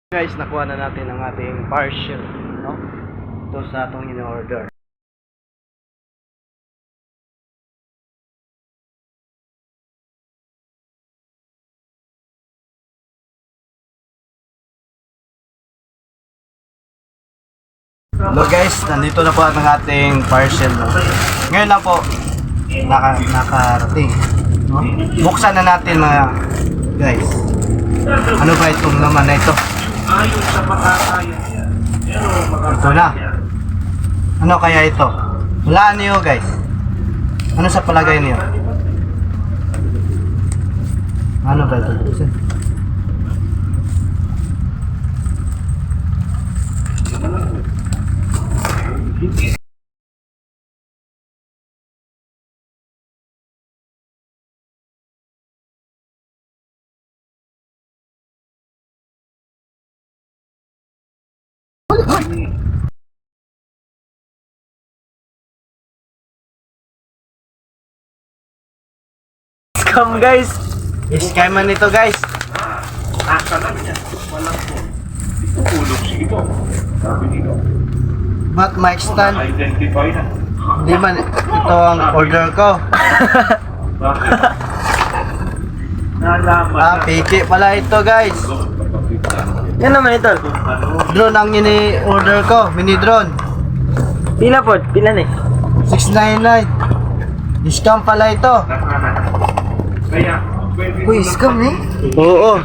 Guys, nakuha na natin ang ating parcel, no? Ito sa atong in-order. Hello guys, nandito na po ang ating parcel, no? Ngayon lang po nakarating, no? Buksan na natin mga guys. Ano ba itong laman na ito? Ayon sa makakaya niya. Pero Ito na. Ano kaya ito? Hulaan niyo guys. Ano sa palagay niyo? Ano ba ito? Scam guys! Scam man ito guys! nasa lang niya. Walang po. Itutulog si ito. Sabi nito. But mic stand, Identify na. hindi man ito ang order ko. Bakit? Nalaman Piki pala ito guys. Yan naman ito. Drone ang ini-order ko, mini drone. Pila po? Pila na eh? 699. Scam pala ito. Kaya, pwede Uy, scam eh? Oo.